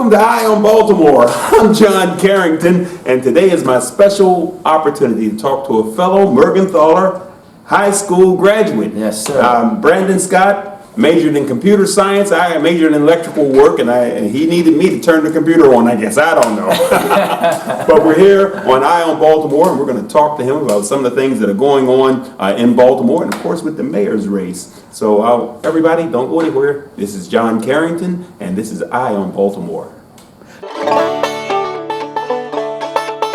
Welcome to Eye on Baltimore. I'm John Carrington, and today is my special opportunity to talk to a fellow Mergenthaler high school graduate. Yes, sir. Brandon Scott majored in computer science. I majored in electrical work, and he needed me to turn the computer on, I guess. I don't know. But we're here on Eye on Baltimore, and we're going to talk to him about some of the things that are going on in Baltimore, and of course with the mayor's race. So everybody, don't go anywhere. This is John Carrington, and this is Eye on Baltimore.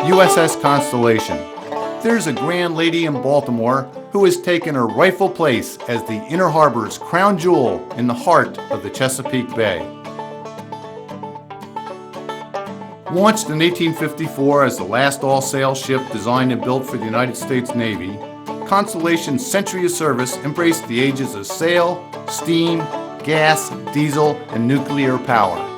USS Constellation. There's a grand lady in Baltimore who has taken her rightful place as the Inner Harbor's crown jewel in the heart of the Chesapeake Bay. Launched in 1854 as the last all-sail ship designed and built for the United States Navy, Constellation's century of service embraced the ages of sail, steam, gas, diesel, and nuclear power.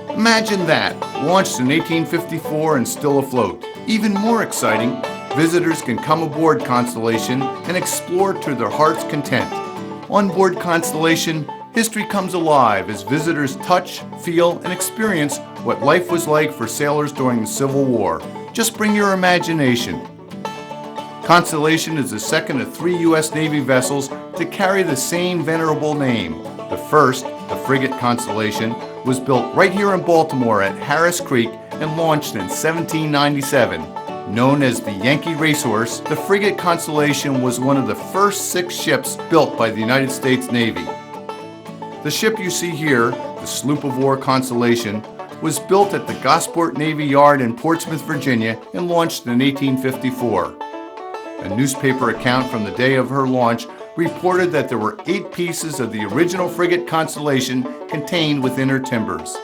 Imagine that, launched in 1854 and still afloat. Even more exciting, visitors can come aboard Constellation and explore to their heart's content. On board Constellation, history comes alive as visitors touch, feel, and experience what life was like for sailors during the Civil War. Just bring your imagination. Constellation is the second of 3 U.S. Navy vessels to carry the same venerable name. The first, the frigate Constellation, was built right here in Baltimore at Harris Creek and launched in 1797. Known as the Yankee Racehorse, the frigate Constellation was one of the first 6 ships built by the United States Navy. The ship you see here, the sloop of war Constellation, was built at the Gosport Navy Yard in Portsmouth, Virginia, and launched in 1854. A newspaper account from the day of her launch reported that there were 8 pieces of the original frigate Constellation contained within her timbers.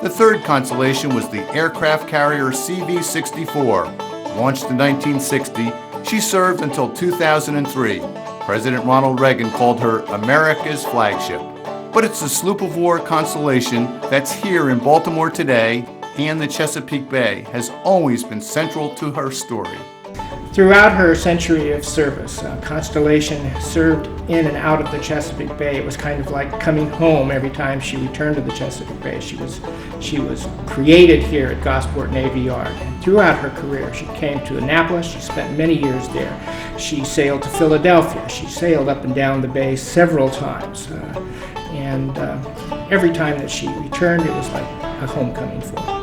The third Constellation was the aircraft carrier CV-64. Launched in 1960, she served until 2003. President Ronald Reagan called her America's flagship. But it's the sloop of war Constellation that's here in Baltimore today, and the Chesapeake Bay has always been central to her story. Throughout her century of service, Constellation served in and out of the Chesapeake Bay. It was kind of like coming home every time she returned to the Chesapeake Bay. She was created here at Gosport Navy Yard. And throughout her career, she came to Annapolis. She spent many years there. She sailed to Philadelphia. She sailed up and down the bay several times. And every time that she returned, it was like a homecoming for her.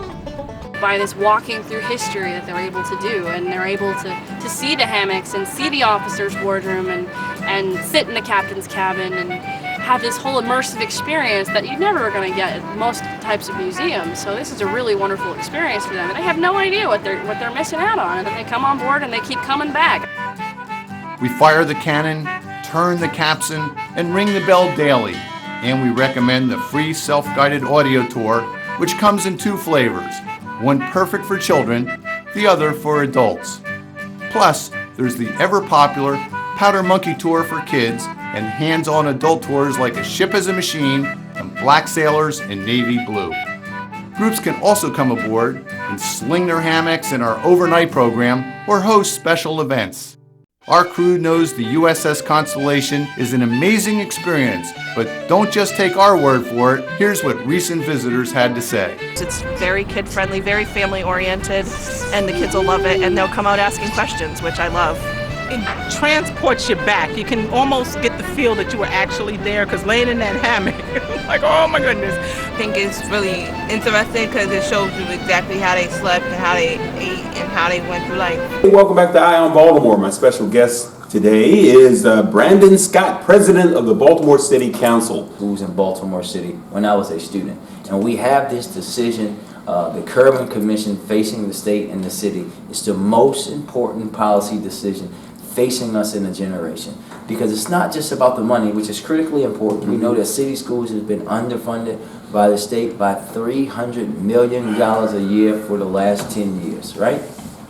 By this walking through history that they're able to do, and they're able to see the hammocks and see the officer's wardroom and sit in the captain's cabin and have this whole immersive experience that you never are going to get at most types of museums. So this is a really wonderful experience for them, and they have no idea what they're missing out on, and then they come on board and they keep coming back. We fire the cannon, turn the capstan, and ring the bell daily, and we recommend the free self-guided audio tour, which comes in 2 flavors. One perfect for children, the other for adults. Plus, there's the ever-popular Powder Monkey Tour for kids and hands-on adult tours like A Ship as a Machine and Black Sailors in Navy Blue. Groups can also come aboard and sling their hammocks in our overnight program or host special events. Our crew knows the USS Constellation is an amazing experience, but don't just take our word for it. Here's what recent visitors had to say. It's very kid-friendly, very family-oriented, and the kids will love it, and they'll come out asking questions, which I love. It transports you back. You can almost get the feel that you were actually there, because laying in that hammock, like, oh my goodness. I think it's really interesting because it shows you exactly how they slept and how they ate and how they went through life. Hey, welcome back to Eye on Baltimore. My special guest today is Brandon Scott, president of the Baltimore City Council. Who's in Baltimore City when I was a student. And we have this decision, the Curb Commission facing the state and the city. It's the most important policy decision facing us in a generation. Because it's not just about the money, which is critically important. We know that city schools have been underfunded by the state by $300 million a year for the last 10 years, right?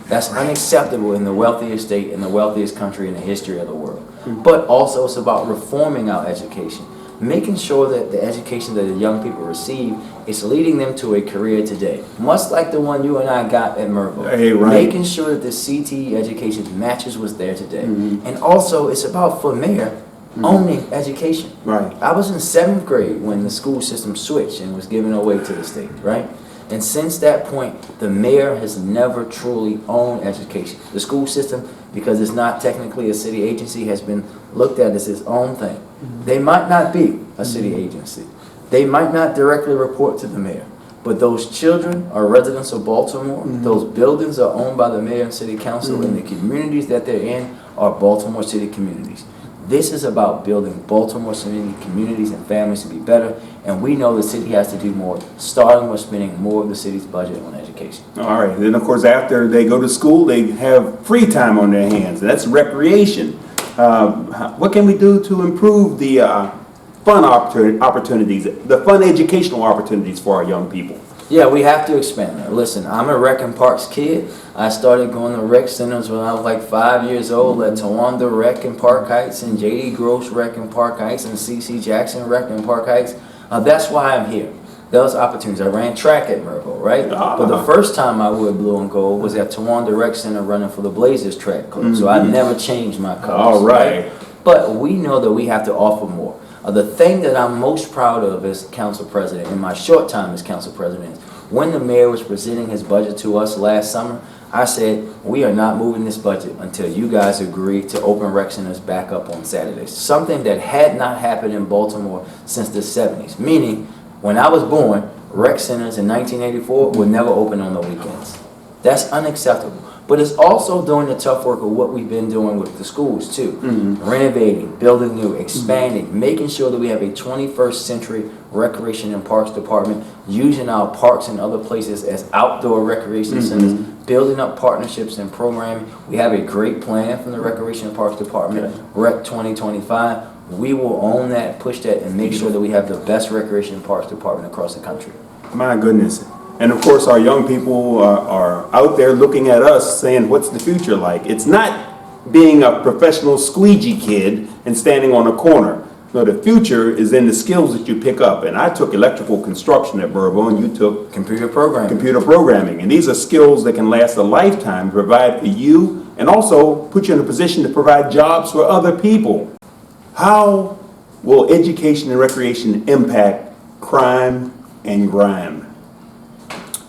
That's unacceptable in the wealthiest state, in the wealthiest country in the history of the world. But also it's about reforming our education, making sure that the education that the young people receive is leading them to a career today, much like the one you and I got at Merville. Hey, right. Making sure that the CTE education matches what's there today. And also it's about, for mayor, owning education. Right. I was in 7th grade when the school system switched and was given away to the state, right? And since that point, the mayor has never truly owned education. The school system, because it's not technically a city agency, has been looked at as its own thing. They might not be a city agency. They might not directly report to the mayor. But those children are residents of Baltimore. Those buildings are owned by the mayor and city council, and the communities that they're in are Baltimore city communities. This is about building Baltimore city communities and families to be better, and we know the city has to do more, starting with spending more of the city's budget on education. All right. Then, of course, after they go to school, they have free time on their hands. That's recreation. What can we do to improve the fun opportunities, the fun educational opportunities for our young people? Yeah, we have to expand that. Listen, I'm a rec and parks kid. I started going to rec centers when I was like 5 years old at Tawanda Rec and Park Heights and J.D. Gross Rec and Park Heights and C.C. Jackson Rec and Park Heights. That's why I'm here. Those opportunities. I ran track at Merville, right? But the first time I wore blue and gold was at Tawanda Rec Center running for the Blazers track club. So I never changed my colors. All right. But we know that we have to offer more. The thing that I'm most proud of as council president, in my short time as council president, is when the mayor was presenting his budget to us last summer, I said, we are not moving this budget until you guys agree to open rec centers back up on Saturdays. Something that had not happened in Baltimore since the 70s. Meaning, when I was born, rec centers in 1984 would never open on the weekends. That's unacceptable. But it's also doing the tough work of what we've been doing with the schools too. Renovating, building new, expanding, making sure that we have a 21st century recreation and parks department, using our parks and other places as outdoor recreation centers, building up partnerships and programming. We have a great plan from the Recreation and Parks Department, Rec 2025. We will own that, push that, and make sure that we have the best recreation and parks department across the country. My goodness. And of course, our young people are out there looking at us saying, what's the future like? It's not being a professional squeegee kid and standing on a corner. No, the future is in the skills that you pick up. And I took electrical construction at Burbo, and you took Computer programming. computer programming. And these are skills that can last a lifetime, provide for you, and also put you in a position to provide jobs for other people. How will education and recreation impact crime and grime?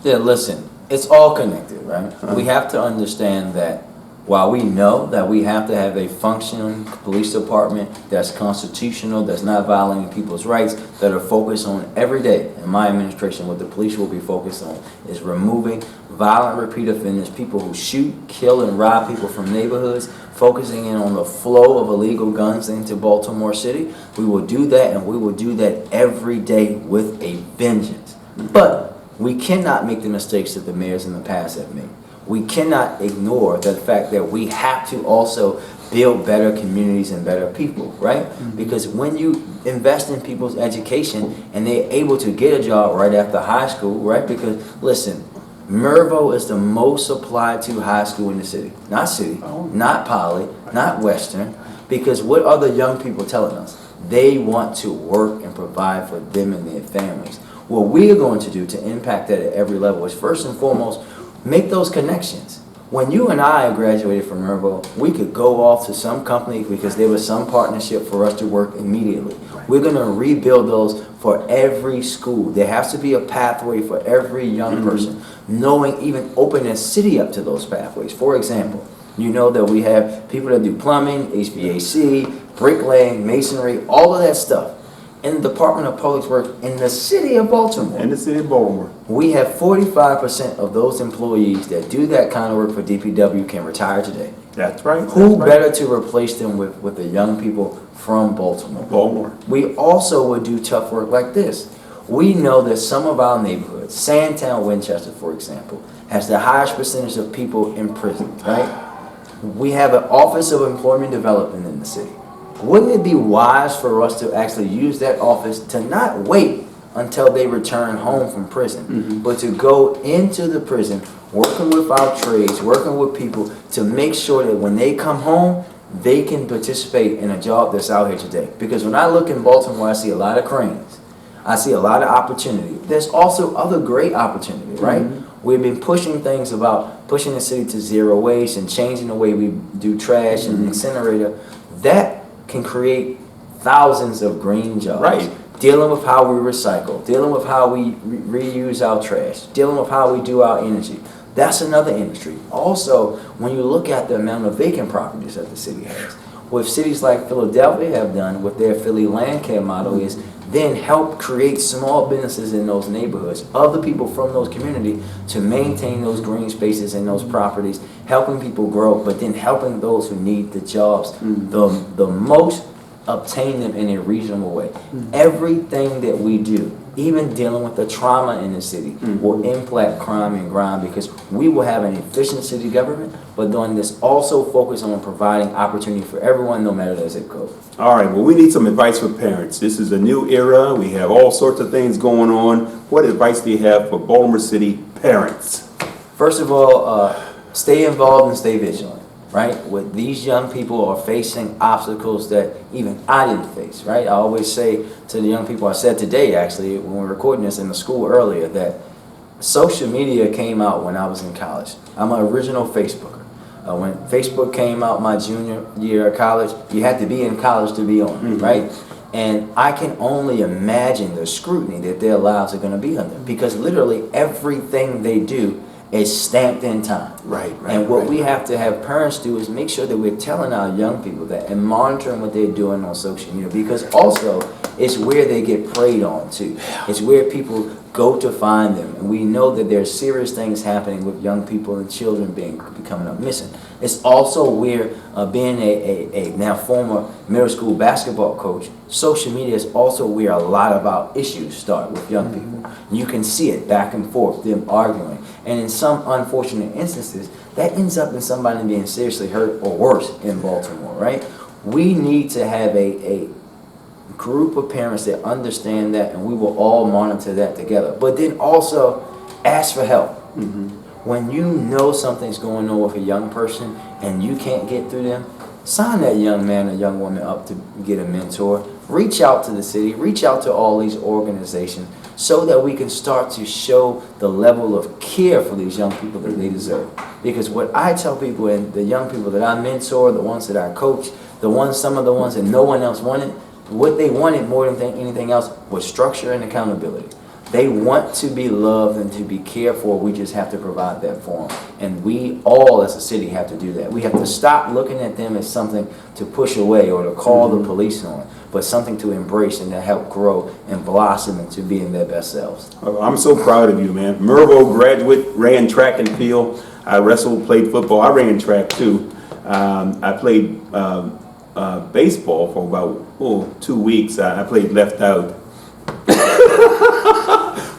Yeah, listen, it's all connected, right? We have to understand that while we know that we have to have a functioning police department that's constitutional, that's not violating people's rights, that are focused on every day, in my administration, what the police will be focused on is removing violent repeat offenders, people who shoot, kill, and rob people from neighborhoods, focusing in on the flow of illegal guns into Baltimore City. We will do that, and we will do that every day with a vengeance. But we cannot make the mistakes that the mayors in the past have made. We cannot ignore the fact that we have to also build better communities and better people, right? Because when you invest in people's education and they're able to get a job right after high school, right? Because listen, Mervo is the most applied to high school in the city. Not city, not Poly, not Western. Because what are the young people telling us? They want to work and provide for them and their families. What we are going to do to impact that at every level is first and foremost, make those connections. When you and I graduated from Mervo, we could go off to some company because there was some partnership for us to work immediately. We're going to rebuild those for every school. There has to be a pathway for every young person, knowing even opening a city up to those pathways. For example, you know that we have people that do plumbing, HVAC, bricklaying, masonry, all of that stuff. In the Department of Public Works in the city of Baltimore. In the city of Baltimore. We have 45% of those employees that do that kind of work for DPW can retire today. That's right. Who better to replace them with the young people from Baltimore? Baltimore. We also would do tough work like this. We know that some of our neighborhoods, Sandtown, Winchester, for example, has the highest percentage of people in prison, right? We have an Office of Employment Development in the city. Wouldn't it be wise for us to actually use that office to not wait until they return home from prison, but to go into the prison, working with our trades, working with people to make sure that when they come home, they can participate in a job that's out here today. Because when I look in Baltimore, I see a lot of cranes. I see a lot of opportunity. There's also other great opportunity, right? We've been pushing things about pushing the city to zero waste and changing the way we do trash and incinerator. That can create thousands of green jobs. Right. Dealing with how we recycle, dealing with how we reuse our trash, dealing with how we do our energy. That's another industry. Also, when you look at the amount of vacant properties that the city has, what cities like Philadelphia have done with their Philly land care model is then help create small businesses in those neighborhoods, other people from those communities to maintain those green spaces and those properties, helping people grow, but then helping those who need the jobs the most, obtain them in a reasonable way. Everything that we do, even dealing with the trauma in the city, will impact crime and grime, because we will have an efficient city government, but doing this also focus on providing opportunity for everyone, no matter their zip code. All right, well, we need some advice for parents. This is a new era. We have all sorts of things going on. What advice do you have for Baltimore City parents? First of all, stay involved and stay vigilant, right? What these young people are facing obstacles that even I didn't face, right? I always say to the young people, I said today actually when we were recording this in the school earlier, that social media came out when I was in college. I'm an original Facebooker. When Facebook came out my junior year of college, you had to be in college to be on it, right? And I can only imagine the scrutiny that their lives are going to be under, because literally everything they do is stamped in time. Right. And what we have to have parents do is make sure that we're telling our young people that and monitoring what they're doing on social media, because also it's where they get preyed on too. It's where people go to find them. And we know that there's serious things happening with young people and children becoming up missing. It's also where being a now former middle school basketball coach, social media is also where a lot of our issues start with young people. You can see it back and forth, them arguing. And in some unfortunate instances, that ends up in somebody being seriously hurt or worse in Baltimore, right? We need to have a group of parents that understand that, and we will all monitor that together. But then also ask for help. When you know something's going on with a young person and you can't get through them, sign that young man or young woman up to get a mentor. Reach out to the city, reach out to all these organizations, so that we can start to show the level of care for these young people that they deserve. Because what I tell people, and the young people that I mentor, the ones that I coach, some of the ones that no one else wanted, what they wanted more than anything else was structure and accountability. They want to be loved and to be cared for. We just have to provide that for them. And we all as a city have to do that. We have to stop looking at them as something to push away or to call the police on, but something to embrace and to help grow and blossom into being their best selves. I'm so proud of you, man. Mervo graduate, ran track and field. I wrestled, played football. I ran track too. I played baseball for about 2 weeks. I played left out.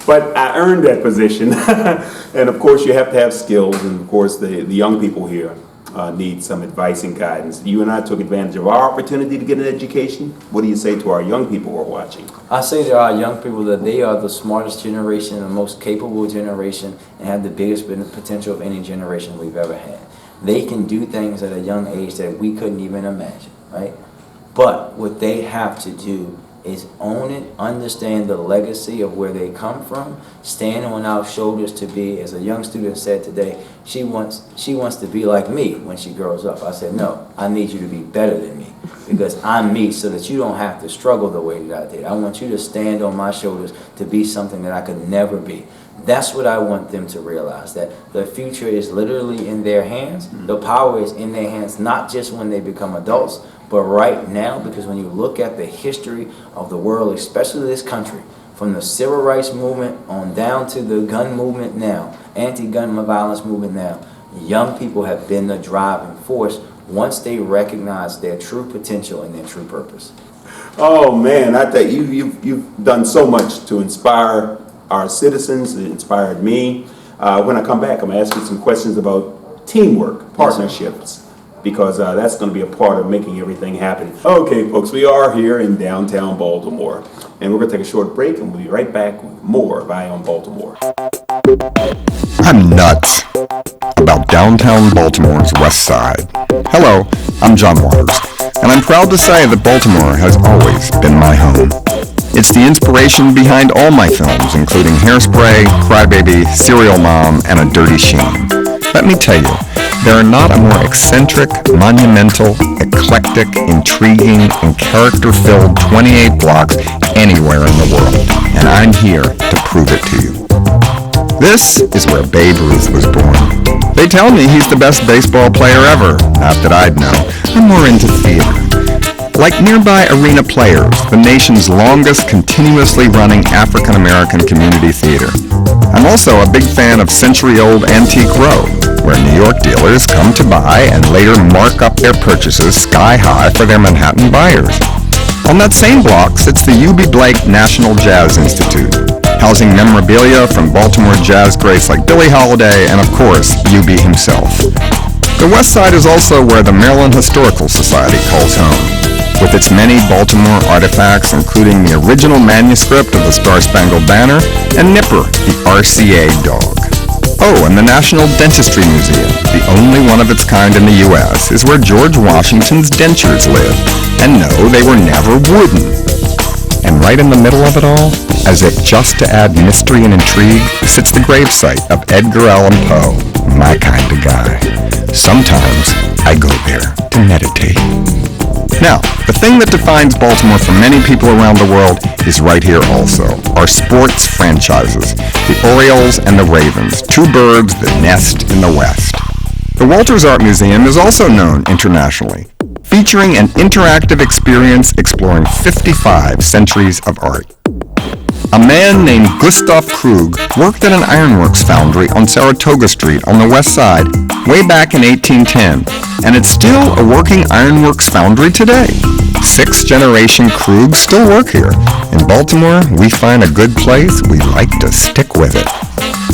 But I earned that position. And of course you have to have skills, and of course the young people here need some advice and guidance. You and I took advantage of our opportunity to get an education. What do you say to our young people who are watching? I say to our young people that they are the smartest generation, the most capable generation, and have the biggest potential of any generation we've ever had. They can do things at a young age that we couldn't even imagine, right? But what they have to do is own it, understand the legacy of where they come from, stand on our shoulders to be, as a young student said today, she wants to be like me when she grows up. I said, no, I need you to be better than me, because I'm me, so that you don't have to struggle the way that I did. I want you to stand on my shoulders to be something that I could never be. That's what I want them to realize, that the future is literally in their hands. The power is in their hands, not just when they become adults, but right now, because when you look at the history of the world, especially this country, from the civil rights movement on down to the gun movement now, anti-gun violence movement now, young people have been the driving force once they recognize their true potential and their true purpose. Oh man, I tell you, you've done so much to inspire our citizens. It inspired me. When I come back, I'm going to ask you some questions about teamwork, partnerships, because that's going to be a part of making everything happen. Okay, folks, we are here in downtown Baltimore, and we're going to take a short break, and we'll be right back with more of Eye on Baltimore. I'm nuts about downtown Baltimore's West Side. Hello, I'm John Waters, and I'm proud to say that Baltimore has always been my home. It's the inspiration behind all my films, including Hairspray, Crybaby, Serial Mom, and A Dirty Shame. Let me tell you, There are not a more eccentric, monumental, eclectic, intriguing, and character-filled 28 blocks anywhere in the world, and I'm here to prove it to you. This is where Babe Ruth was born. They tell me he's the best baseball player ever. Not that I'd know. I'm more into theater. Like nearby Arena Players, the nation's longest continuously running African-American community theater. I'm also a big fan of century-old Antique Row, where New York dealers come to buy and later mark up their purchases sky high for their Manhattan buyers. On that same block sits the U.B. Blake National Jazz Institute, housing memorabilia from Baltimore jazz greats like Billie Holiday and, of course, U.B. himself. The West Side is also where the Maryland Historical Society calls home, with its many Baltimore artifacts, including the original manuscript of the Star-Spangled Banner and Nipper, the RCA dog. Oh, and the National Dentistry Museum, the only one of its kind in the U.S., is where George Washington's dentures live. And no, they were never wooden. And right in the middle of it all, as if just to add mystery and intrigue, sits the gravesite of Edgar Allan Poe, my kind of guy. Sometimes I go there to meditate. Now, the thing that defines Baltimore for many people around the world is right here also. Our sports franchises, the Orioles and the Ravens, two birds that nest in the West. The Walters Art Museum is also known internationally, featuring an interactive experience exploring 55 centuries of art. A man named Gustav Krug worked at an ironworks foundry on Saratoga Street on the west side way back in 1810, and it's still a working ironworks foundry today. 6th-generation Krugs still work here. In Baltimore, we find a good place, we like to stick with it.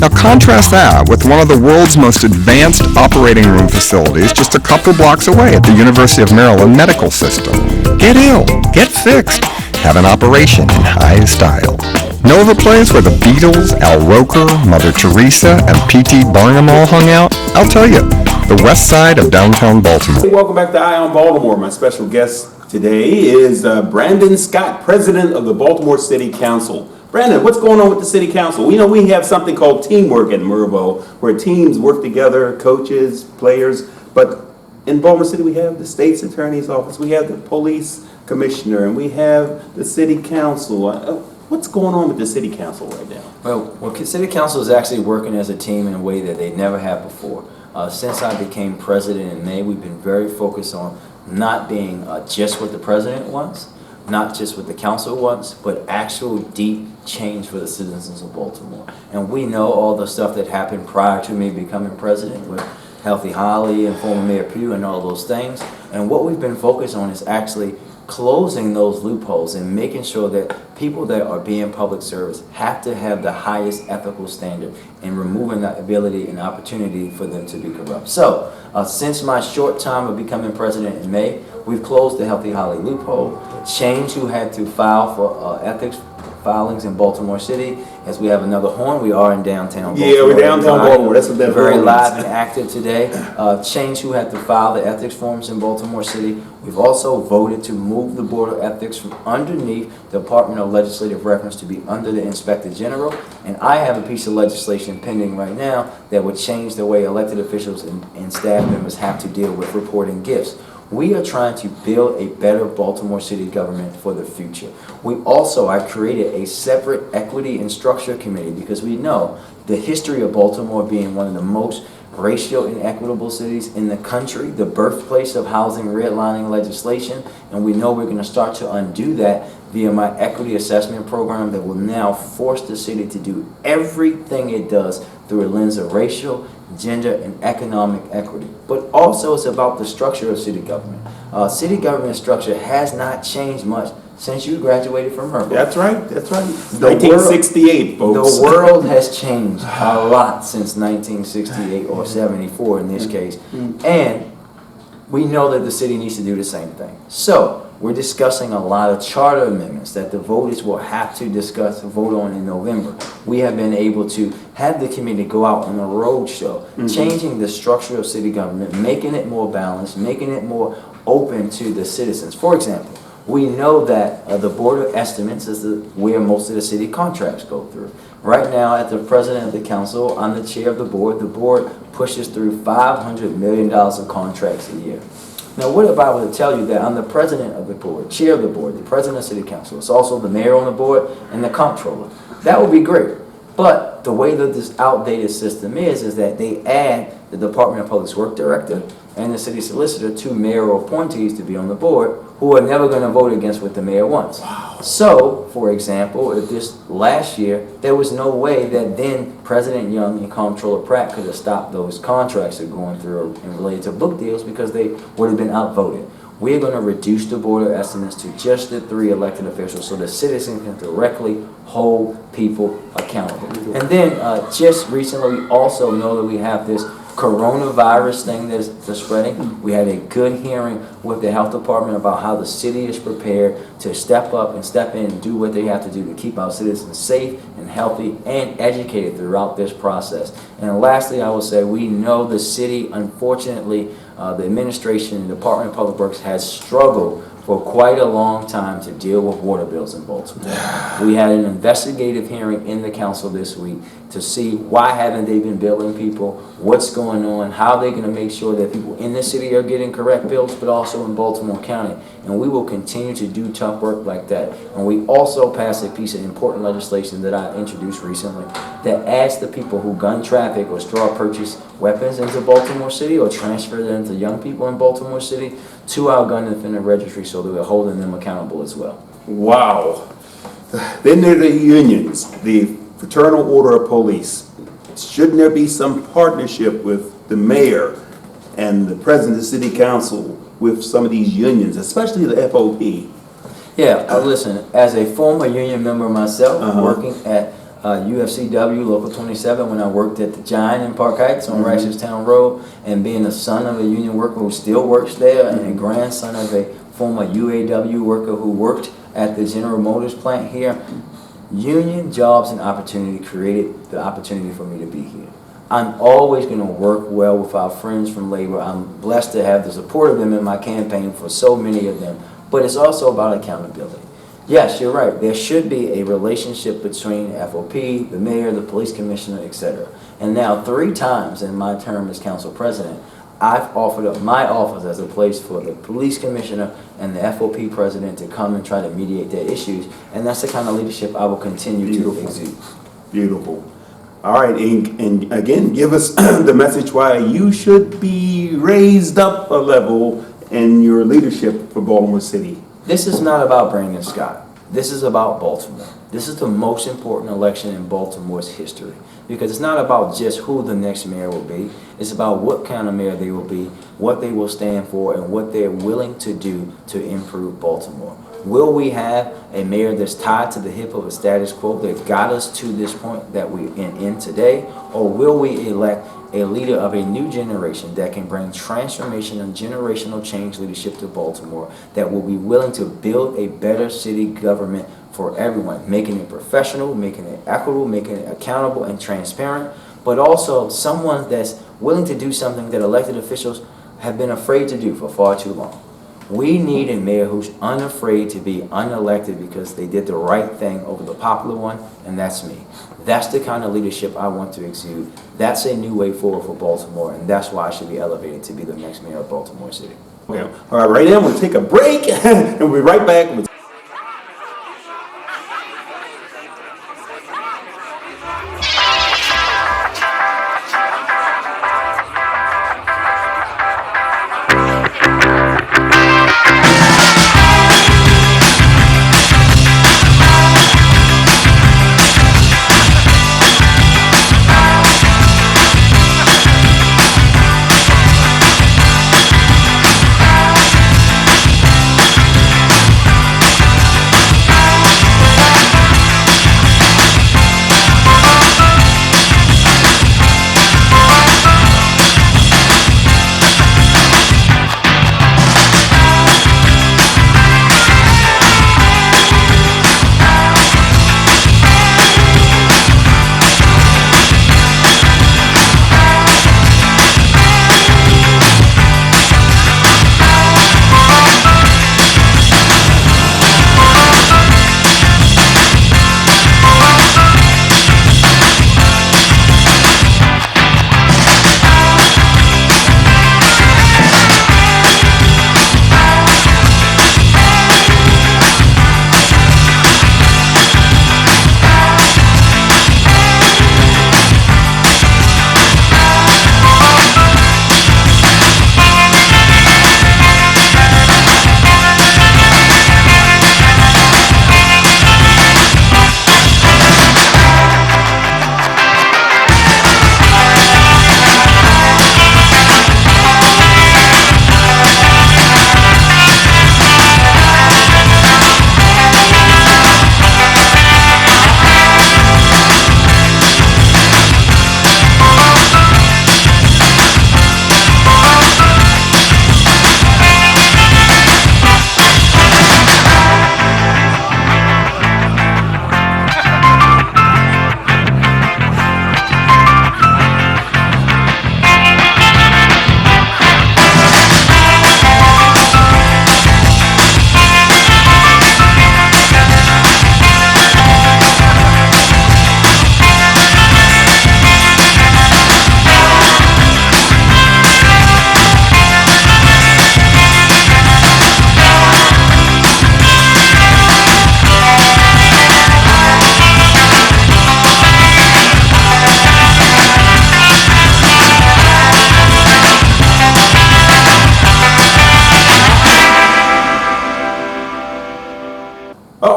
Now contrast that with one of the world's most advanced operating room facilities just a couple blocks away at the University of Maryland Medical System. Get ill, get fixed, have an operation in high style. Know of a place where the Beatles, Al Roker, Mother Teresa, and P.T. Barnum all hung out? I'll tell you, the west side of downtown Baltimore. Hey, welcome back to Eye on Baltimore. My special guest today is Brandon Scott, president of the Baltimore City Council. Brandon, what's going on with the City Council? We know we have something called teamwork at Mervo, where teams work together, coaches, players, but in Baltimore City we have the state's attorney's office, we have the police commissioner, and we have the City Council. What's going on with the City Council right now? Well, City Council is actually working as a team in a way that they never have before. Since I became president in May, we've been very focused on not being just what the president wants, not just what the council wants, but actual deep change for the citizens of Baltimore. And we know all the stuff that happened prior to me becoming president with Healthy Holly and former Mayor Pugh and all those things. And what we've been focused on is actually closing those loopholes and making sure that people that are being public service have to have the highest ethical standard and removing the ability and opportunity for them to be corrupt. So, since my short time of becoming president in May, we've closed the Healthy Holly loophole, changed who had to file for ethics filings in Baltimore City. As we have another horn, we are in downtown Baltimore. Yeah, we're downtown Baltimore. That's what that very horn live is. and active today. Change who had to file the ethics forms in Baltimore City. We've also voted to move the Board of Ethics from underneath the Department of Legislative Reference to be under the Inspector General. And I have a piece of legislation pending right now that would change the way elected officials and staff members have to deal with reporting gifts. We are trying to build a better Baltimore City government for the future. I've created a separate equity and structure committee because we know the history of Baltimore being one of the most racial and equitable cities in the country, the birthplace of housing redlining legislation, and we know we're going to start to undo that via my equity assessment program that will now force the city to do everything it does through a lens of racial, gender, and economic equity. But also it's about the structure of city government. City government structure has not changed much since you graduated from Mervo. That's right, that's right. 1968, folks. The world has changed a lot since 1968 or 74 in this case. And we know that the city needs to do the same thing. So we're discussing a lot of charter amendments that the voters will have to vote on in November. We have been able to have the committee go out on a road show, changing the structure of city government, making it more balanced, making it more open to the citizens. For example, We know that the Board of Estimates is where most of the city contracts go through. Right now, as the president of the council, I'm the chair of the board pushes through $500 million in contracts a year. Now, what if I were to tell you that I'm the president of the board, chair of the board, the president of city council, it's also the mayor on the board and the comptroller? That would be great. But the way that this outdated system is that they add the Department of Public Works director and the city solicitor, two mayoral appointees to be on the board, who are never going to vote against what the mayor wants. Wow. So, for example, if this last year, there was no way that then President Young and Comptroller Pratt could have stopped those contracts that are going through and related to book deals because they would have been outvoted. We're going to reduce the Board of Estimates to just the 3 elected officials so the citizens can directly hold people accountable. And then just recently, we also know that we have this coronavirus thing that's spreading. We had a good hearing with the health department about how the city is prepared to step up and step in and do what they have to do to keep our citizens safe and healthy and educated throughout this process. And lastly, I will say we know the city, unfortunately, the administration and Department of Public Works has struggled for quite a long time to deal with water bills in Baltimore. We had an investigative hearing in the council this week to see why haven't they been billing people, what's going on, how they're going to make sure that people in the city are getting correct bills, but also in Baltimore County. And we will continue to do tough work like that. And we also passed a piece of important legislation that I introduced recently that asks the people who gun traffic or straw purchase weapons into Baltimore City or transfer them to young people in Baltimore City to our gun and offender registry so that we're holding them accountable as well. Wow. Then there are the unions, the Fraternal Order of Police. Shouldn't there be some partnership with the mayor and the president of the city council with some of these unions, especially the FOP? Yeah, listen, as a former union member myself, working at UFCW Local 27 when I worked at the Giant in Park Heights on Reisterstown Road, and being the son of a union worker who still works there and a grandson of a former UAW worker who worked at the General Motors plant here, union jobs and opportunity created the opportunity for me to be here. I'm always going to work well with our friends from labor. I'm blessed to have the support of them in my campaign for so many of them, but it's also about accountability. Yes, you're right. There should be a relationship between FOP, the mayor, the police commissioner, etc. And now 3 times in my term as council president, I've offered up my office as a place for the police commissioner and the FOP president to come and try to mediate their issues. And that's the kind of leadership I will continue to exude. Beautiful. All right, and again, give us the message why you should be raised up a level in your leadership for Baltimore City. This is not about Brandon Scott. This is about Baltimore. This is the most important election in Baltimore's history because it's not about just who the next mayor will be. It's about what kind of mayor they will be, what they will stand for, and what they're willing to do to improve Baltimore. Will we have a mayor that's tied to the hip of a status quo that got us to this point that we're in today, or will we elect a leader of a new generation that can bring transformation and generational change leadership to Baltimore, that will be willing to build a better city government for everyone, making it professional, making it equitable, making it accountable and transparent, but also someone that's willing to do something that elected officials have been afraid to do for far too long. We need a mayor who's unafraid to be unelected because they did the right thing over the popular one, and that's me. That's the kind of leadership I want to exude. That's a new way forward for Baltimore, and that's why I should be elevated to be the next mayor of Baltimore City. Okay. All right, right now we'll take a break and we'll be right back with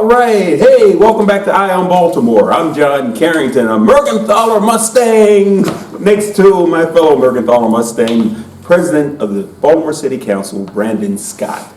right, hey, welcome back to Eye on Baltimore. I'm John Carrington, a Mergenthaler Mustang. Next to my fellow Mergenthaler Mustang, President of the Baltimore City Council, Brandon Scott.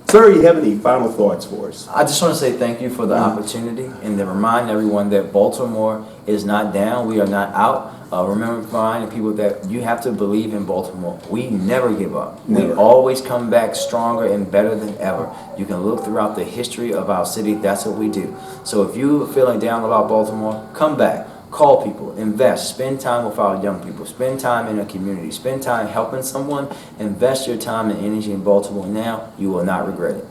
Sir, you have any final thoughts for us? I just want to say thank you for the opportunity and to remind everyone that Baltimore is not down. We are not out. Reminding people that you have to believe in Baltimore. We never give up. Never. We always come back stronger and better than ever. You can look throughout the history of our city. That's what we do. So if you're feeling down about Baltimore, come back. Call people, invest, spend time with our young people, spend time in a community, spend time helping someone, invest your time and energy in Baltimore now. You will not regret it.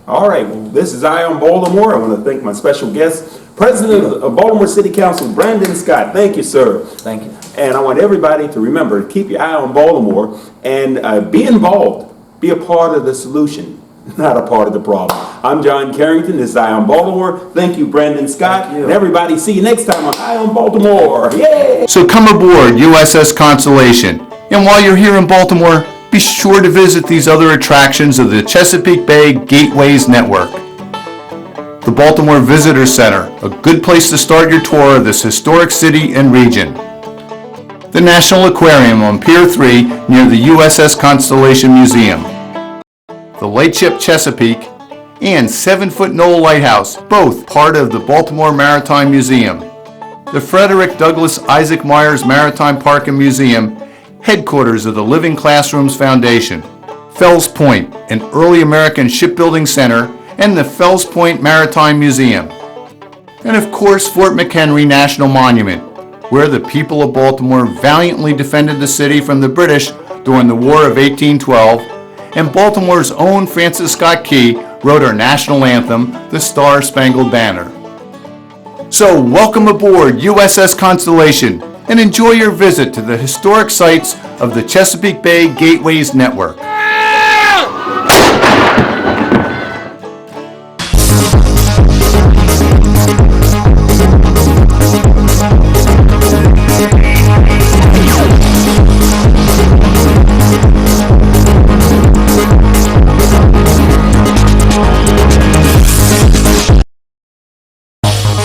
All right, well, this is Eye on Baltimore. I want to thank my special guest, President of Baltimore City Council, Brandon Scott. Thank you, sir. Thank you. And I want everybody to remember, keep your eye on Baltimore and be involved. Be a part of the solution, not a part of the problem. I'm John Carrington. This is Eye on Baltimore. Thank you, Brandon Scott. Thank you. And everybody, see you next time on Eye on Baltimore. Yay! So come aboard USS Constellation. And while you're here in Baltimore, be sure to visit these other attractions of the Chesapeake Bay Gateways Network. The Baltimore Visitor Center, a good place to start your tour of this historic city and region. The National Aquarium on Pier 3 near the USS Constellation Museum. The Lightship Chesapeake and 7-Foot Knoll Lighthouse, both part of the Baltimore Maritime Museum. The Frederick Douglass Isaac Myers Maritime Park and Museum, headquarters of the Living Classrooms Foundation. Fells Point, an early American shipbuilding center, and the Fells Point Maritime Museum. And of course, Fort McHenry National Monument, where the people of Baltimore valiantly defended the city from the British during the War of 1812, and Baltimore's own Francis Scott Key wrote our national anthem, the Star-Spangled Banner. So welcome aboard USS Constellation and enjoy your visit to the historic sites of the Chesapeake Bay Gateways Network.